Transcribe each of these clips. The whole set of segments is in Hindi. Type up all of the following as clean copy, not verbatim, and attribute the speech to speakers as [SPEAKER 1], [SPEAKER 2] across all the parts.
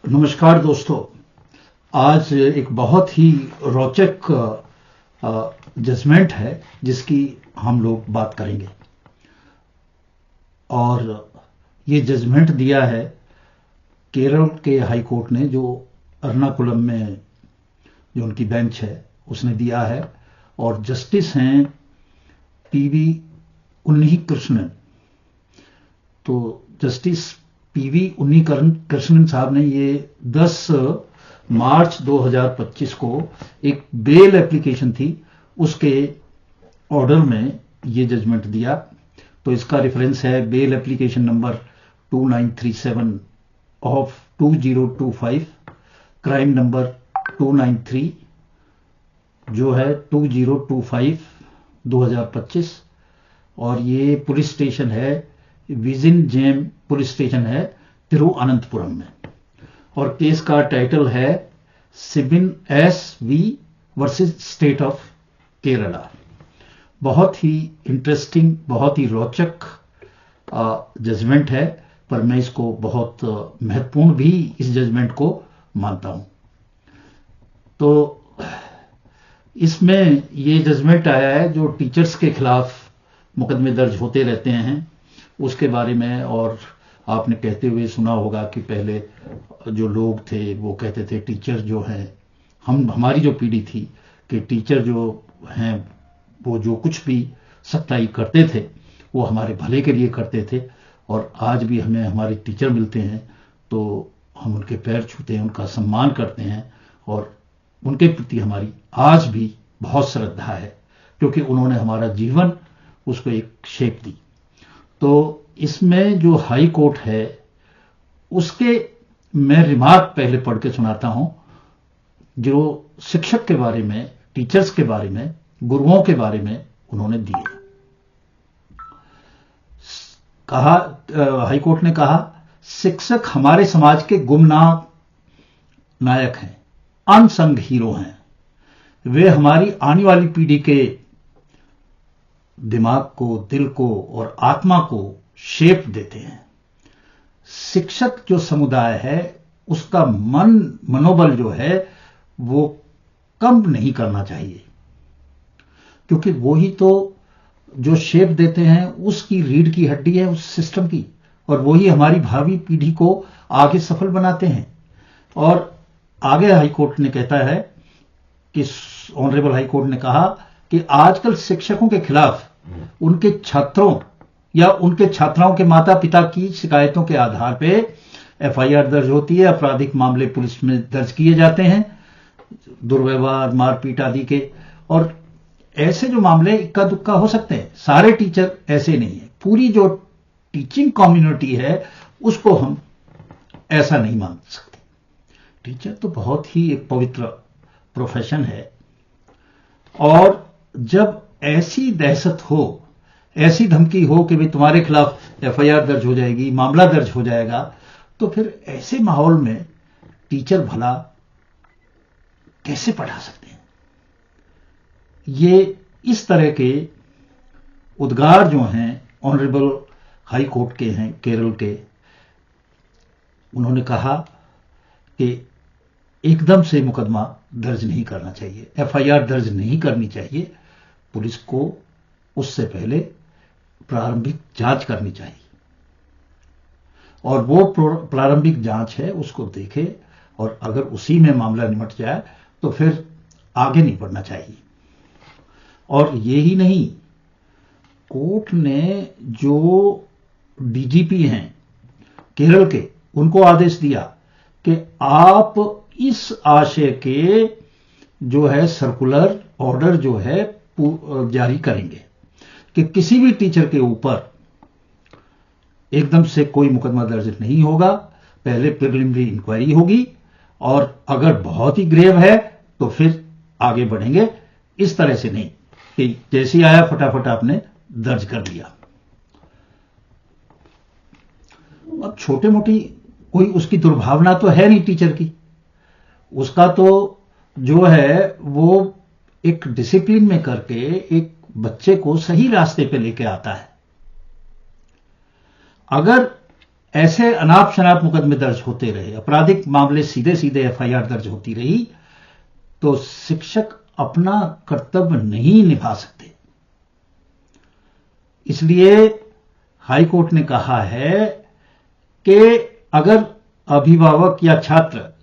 [SPEAKER 1] नमस्कार दोस्तों। आज एक बहुत ही रोचक जजमेंट है जिसकी हम लोग बात करेंगे। और ये जजमेंट दिया है केरल के हाई कोर्ट ने, जो एर्नाकुलम में जो उनकी बेंच है उसने दिया है। और जस्टिस हैं पीवी उन्नीकृष्णन। तो जस्टिस पीवी उन्नीकृष्णन साहब ने ये 10 मार्च 2025 को एक बेल एप्लीकेशन थी, उसके ऑर्डर में ये जजमेंट दिया। तो इसका रेफरेंस है bail application number 2937 of 2025, crime number 293 जो है 2025 2025। और ये पुलिस स्टेशन है विजिन जेम पुलिस स्टेशन है तिरुवनंतपुरम में। और केस का टाइटल है Sibin S V versus state of Kerala. बहुत ही इंटरेस्टिंग, बहुत ही रोचक जजमेंट है, पर मैं इसको बहुत महत्वपूर्ण भी इस जजमेंट को मानता हूं। तो इसमें ये जजमेंट आया है जो टीचर्स के खिलाफ मुकदमे दर्ज होते रहते हैं उसके बारे में। और आपने कहते हुए सुना होगा कि पहले जो लोग थे वो कहते थे टीचर जो हैं, हमारी जो पीढ़ी थी कि टीचर जो हैं वो जो कुछ भी सख्ताई करते थे वो हमारे भले के लिए करते थे। और आज भी हमें हमारे टीचर मिलते हैं तो हम उनके पैर छूते हैं, उनका सम्मान करते हैं और उनके प्रति हमारी आज भी बहुत श्रद्धा है, क्योंकि उन्होंने हमारा जीवन उसको एक शेप दी। तो इसमें जो हाई कोर्ट है उसके मैं रिमार्क पहले पढ़ के सुनाता हूं, जो शिक्षक के बारे में, टीचर्स के बारे में, गुरुओं के बारे में उन्होंने दिए। कहा, हाई कोर्ट ने कहा, शिक्षक हमारे समाज के गुमनाम नायक हैं, अनसंग हीरो हैं। वे हमारी आने वाली पीढ़ी के दिमाग को, दिल को और आत्मा को शेप देते हैं। शिक्षक जो समुदाय है उसका मनोबल जो है वो कम नहीं करना चाहिए, क्योंकि वो ही तो जो शेप देते हैं उसकी रीढ़ की हड्डी है उस सिस्टम की, और वही हमारी भावी पीढ़ी को आगे सफल बनाते हैं। और आगे हाई कोर्ट ने कहता है कि ऑनरेबल हाई कोर्ट ने कहा कि आजकल शिक्षकों के खिलाफ उनके छात्रों या उनके छात्राओं के माता पिता की शिकायतों के आधार पे एफआईआर दर्ज होती है, आपराधिक मामले पुलिस में दर्ज किए जाते हैं, दुर्व्यवहार, मारपीट आदि के। और ऐसे जो मामले इक्का दुक्का हो सकते हैं, सारे टीचर ऐसे नहीं है। पूरी जो टीचिंग कम्युनिटी है उसको हम ऐसा नहीं मान सकते। टीचर तो बहुत ही एक पवित्र प्रोफेशन है, और जब ऐसी दहशत हो, ऐसी धमकी हो कि भाई तुम्हारे खिलाफ एफआईआर दर्ज हो जाएगी, मामला दर्ज हो जाएगा, तो फिर ऐसे माहौल में टीचर भला कैसे पढ़ा सकते हैं? ये इस तरह के उद्गार जो हैं ऑनरेबल हाई कोर्ट के हैं केरल के। उन्होंने कहा कि एकदम से मुकदमा दर्ज नहीं करना चाहिए, एफआईआर दर्ज नहीं करनी चाहिए। पुलिस को उससे पहले प्रारंभिक जांच करनी चाहिए, और वो प्रारंभिक जांच है उसको देखे, और अगर उसी में मामला निमट जाए तो फिर आगे नहीं बढ़ना चाहिए। और ये ही नहीं, कोर्ट ने जो डीजीपी हैं केरल के उनको आदेश दिया कि आप इस आशय के जो है सर्कुलर ऑर्डर जो है जारी करेंगे कि किसी भी टीचर के ऊपर एकदम से कोई मुकदमा दर्ज नहीं होगा, पहले प्रिलिमिनरी इंक्वायरी होगी, और अगर बहुत ही ग्रेव है तो फिर आगे बढ़ेंगे। इस तरह से नहीं कि जैसे आया फटाफट आपने दर्ज कर दिया। अब छोटे मोटी कोई उसकी दुर्भावना तो है नहीं टीचर की, उसका तो जो है वो एक डिसिप्लिन में करके एक बच्चे को सही रास्ते पे लेके आता है। अगर ऐसे अनाप शनाप मुकदमे दर्ज होते रहे, आपराधिक मामले सीधे सीधे एफआईआर दर्ज होती रही, तो शिक्षक अपना कर्तव्य नहीं निभा सकते। इसलिए हाई कोर्ट ने कहा है कि अगर अभिभावक या छात्र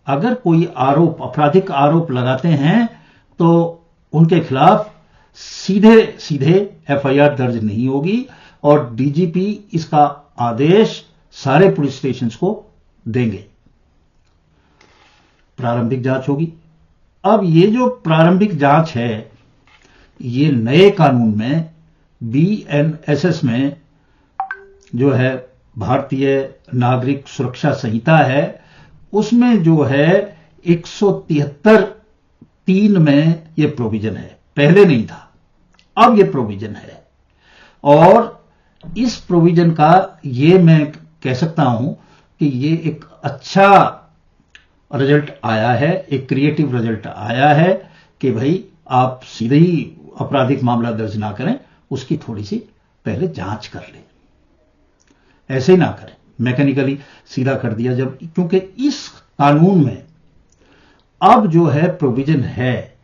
[SPEAKER 1] अगर कोई आरोप, आपराधिक आरोप लगाते हैं, तो उनके खिलाफ सीधे सीधे एफआईआर दर्ज नहीं होगी और डीजीपी इसका आदेश सारे पुलिस स्टेशन को देंगे। प्रारंभिक जांच होगी। अब ये जो प्रारंभिक जांच है, ये नए कानून में बीएनएसएस में जो है भारतीय नागरिक सुरक्षा संहिता है, उसमें जो है 173(3) में ये प्रोविजन है। पहले नहीं था, अब ये प्रोविजन है। और इस प्रोविजन का ये मैं कह सकता हूं कि ये एक अच्छा रिजल्ट आया है, एक क्रिएटिव रिजल्ट आया है कि भाई आप सीधे ही आपराधिक मामला दर्ज ना करें, उसकी थोड़ी सी पहले जांच कर लें। ऐसे ही ना करें, मैकेनिकली सीधा कर दिया जब, क्योंकि इस कानून में अब जो है प्रोविजन है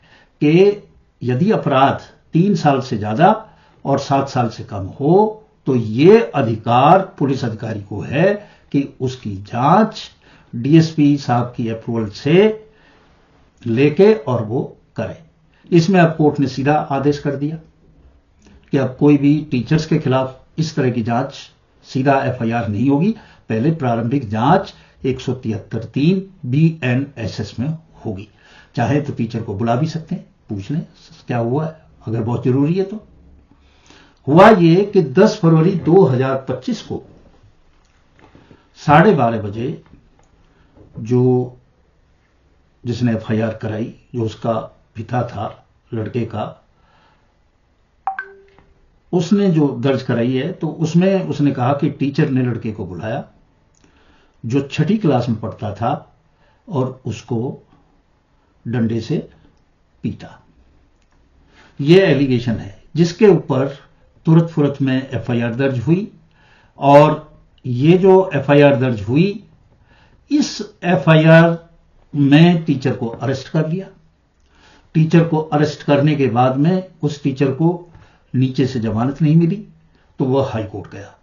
[SPEAKER 1] कि यदि अपराध 3 साल से ज्यादा और 7 साल से कम हो, तो ये अधिकार पुलिस अधिकारी को है कि उसकी जांच डीएसपी साहब की अप्रूवल से लेके और वो करे। इसमें अब कोर्ट ने सीधा आदेश कर दिया कि अब कोई भी टीचर्स के खिलाफ इस तरह की जांच सीधा एफआईआर नहीं होगी, पहले प्रारंभिक जांच 173(3) बीएनएसएस में होगी। चाहे तो टीचर को बुला भी सकते हैं, पूछ लें क्या हुआ है, अगर बहुत जरूरी है तो। हुआ ये कि 10 फरवरी 2025 को 12:30 बजे जो जिसने एफआईआर कराई, जो उसका पिता था लड़के का, उसने जो दर्ज कराई है, तो उसमें उसने कहा कि टीचर ने लड़के को बुलाया जो 6ठी क्लास में पढ़ता था और उसको डंडे से पीटा। यह एलिगेशन है जिसके ऊपर तुरंत फुरत में एफआईआर दर्ज हुई। और ये जो एफआईआर दर्ज हुई, इस एफआईआर में टीचर को अरेस्ट कर लिया। टीचर को अरेस्ट करने के बाद में उस टीचर को नीचे से जमानत नहीं मिली, तो वह हाई कोर्ट गया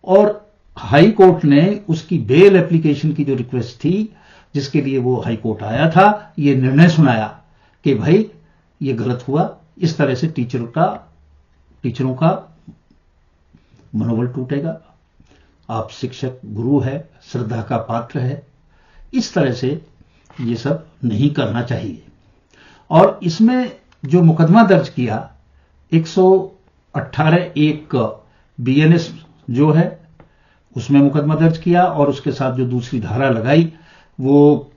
[SPEAKER 1] और हाई कोर्ट ने उसकी बेल एप्लीकेशन की जो रिक्वेस्ट थी, जिसके लिए वो हाई कोर्ट आया था, ये निर्णय सुनाया कि भाई ये गलत हुआ, इस तरह से टीचरों का मनोबल टूटेगा। आप शिक्षक गुरु है, श्रद्धा का पात्र है, इस तरह से ये सब नहीं करना चाहिए। और इसमें जो मुकदमा दर्ज किया 118(1) बीएनएस जो है उसमें मुकदमा दर्ज किया, और उसके साथ जो दूसरी धारा लगाई वो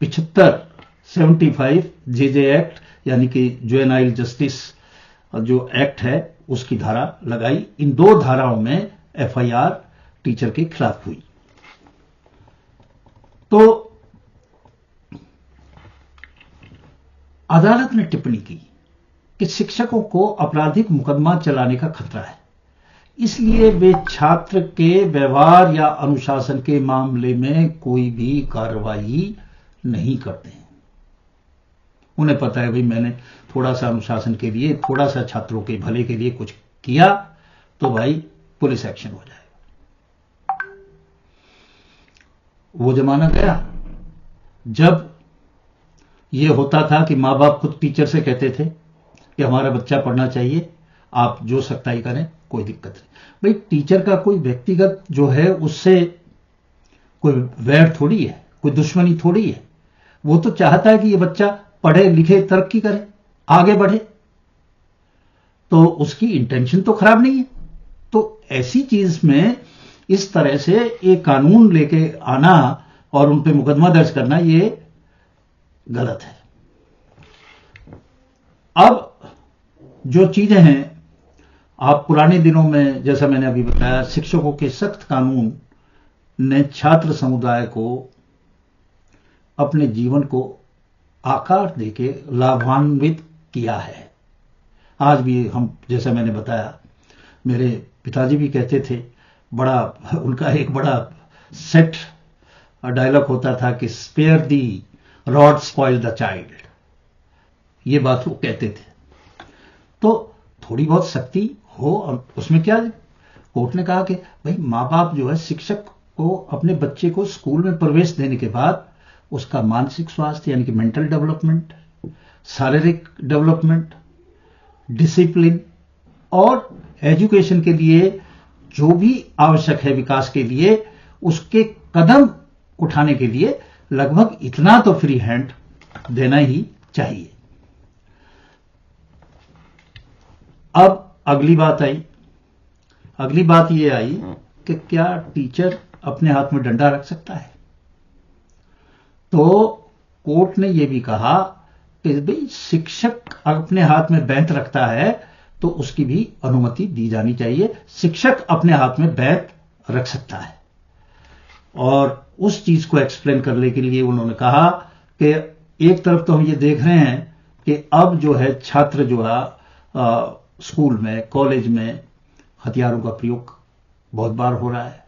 [SPEAKER 1] 75 जेजे एक्ट, यानी कि जुवेनाइल जस्टिस जो एक्ट है उसकी धारा लगाई। इन 2 धाराओं में एफआईआर टीचर के खिलाफ हुई। तो अदालत ने टिप्पणी की कि शिक्षकों को आपराधिक मुकदमा चलाने का खतरा है, इसलिए वे छात्र के व्यवहार या अनुशासन के मामले में कोई भी कार्रवाई नहीं करते हैं। उन्हें पता है भाई मैंने थोड़ा सा अनुशासन के लिए, थोड़ा सा छात्रों के भले के लिए कुछ किया तो भाई पुलिस एक्शन हो जाएगा। वो जमाना गया जब ये होता था कि मां बाप खुद टीचर से कहते थे कि हमारा बच्चा पढ़ना चाहिए, आप जो सख्ताई करें कोई दिक्कत नहीं। भाई टीचर का कोई व्यक्तिगत जो है उससे कोई वैर थोड़ी है, कोई दुश्मनी थोड़ी है। वो तो चाहता है कि ये बच्चा पढ़े लिखे, तरक्की करे, आगे बढ़े, तो उसकी इंटेंशन तो खराब नहीं है। तो ऐसी चीज में इस तरह से एक कानून लेके आना और उन पे मुकदमा दर्ज करना, ये गलत है। अब जो चीजें हैं, आप पुराने दिनों में जैसा मैंने अभी बताया, शिक्षकों के सख्त कानून ने छात्र समुदाय को अपने जीवन को आकार देके लाभान्वित किया है। आज भी हम, जैसा मैंने बताया, मेरे पिताजी भी कहते थे बड़ा उनका एक बड़ा सेट डायलॉग होता था कि spare the rod spoil the child, ये बात वो कहते थे। तो थोड़ी बहुत सख्ती हो, और उसमें क्या, कोर्ट ने कहा कि भाई माँ बाप जो है शिक्षक को अपने बच्चे को स्कूल में प्रवेश देने के बाद उसका मानसिक स्वास्थ्य यानी कि मेंटल डेवलपमेंट, शारीरिक डेवलपमेंट, डिसिप्लिन और एजुकेशन के लिए जो भी आवश्यक है विकास के लिए, उसके कदम उठाने के लिए लगभग इतना तो फ्री हैंड देना ही चाहिए। अब अगली बात आई, अगली बात यह आई कि क्या टीचर अपने हाथ में डंडा रख सकता है? तो कोर्ट ने यह भी कहा कि भाई शिक्षक अपने हाथ में बेंत रखता है तो उसकी भी अनुमति दी जानी चाहिए। शिक्षक अपने हाथ में बेंत रख सकता है। और उस चीज को एक्सप्लेन करने के लिए उन्होंने कहा कि एक तरफ तो हम ये देख रहे हैं कि अब जो है छात्र जो है स्कूल में, कॉलेज में हथियारों का प्रयोग बहुत बार हो रहा है,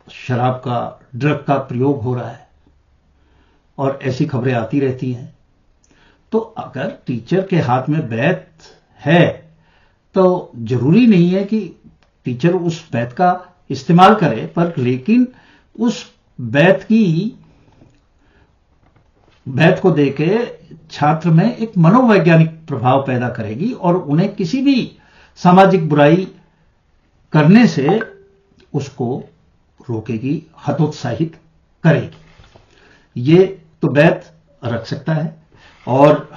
[SPEAKER 1] शराब का, ड्रग का प्रयोग हो रहा है, और ऐसी खबरें आती रहती हैं। तो अगर टीचर के हाथ में बैत है तो जरूरी नहीं है कि टीचर उस बैत का इस्तेमाल करे, पर लेकिन उस बैत को देके छात्र में एक मनोवैज्ञानिक प्रभाव पैदा करेगी और उन्हें किसी भी सामाजिक बुराई करने से उसको रोकेगी, हतोत्साहित करेगी। ये तो बैत रख सकता है। और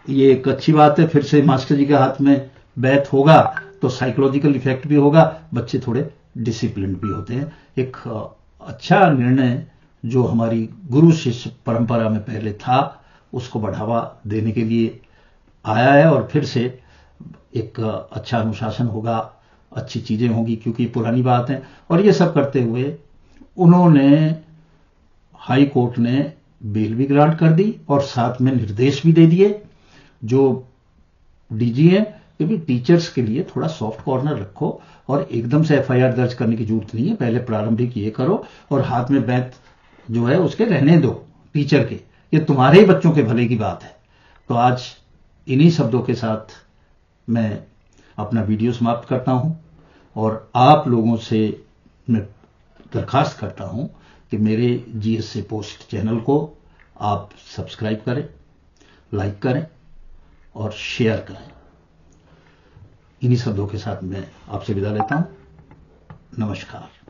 [SPEAKER 1] ये एक अच्छी बात है, फिर से मास्टर जी के हाथ में बैत होगा तो साइकोलॉजिकल इफेक्ट भी होगा, बच्चे थोड़े डिसिप्लिन भी होते हैं। एक अच्छा निर्णय जो हमारी गुरु शिष्य परंपरा में पहले था उसको बढ़ावा देने के लिए आया है, और फिर से एक अच्छा अनुशासन होगा, अच्छी चीजें होंगी, क्योंकि पुरानी बात है। और ये सब करते हुए उन्होंने, हाई कोर्ट ने बेल भी ग्रांट कर दी और साथ में निर्देश भी दे दिए जो डीजी हैं कि भी टीचर्स के लिए थोड़ा सॉफ्ट कॉर्नर रखो और एकदम से एफआईआर दर्ज करने की जरूरत नहीं है, पहले प्रारंभिक ये करो और हाथ में बैत जो है उसके रहने दो टीचर के, ये तुम्हारे ही बच्चों के भले की बात है। तो आज इन्हीं शब्दों के साथ मैं अपना वीडियो समाप्त करता हूं और आप लोगों से मैं दरखास्त करता हूं कि मेरे जीएसए पोस्ट चैनल को आप सब्सक्राइब करें, लाइक करें और शेयर करें। इन्हीं शब्दों के साथ मैं आपसे विदा लेता हूं। नमस्कार।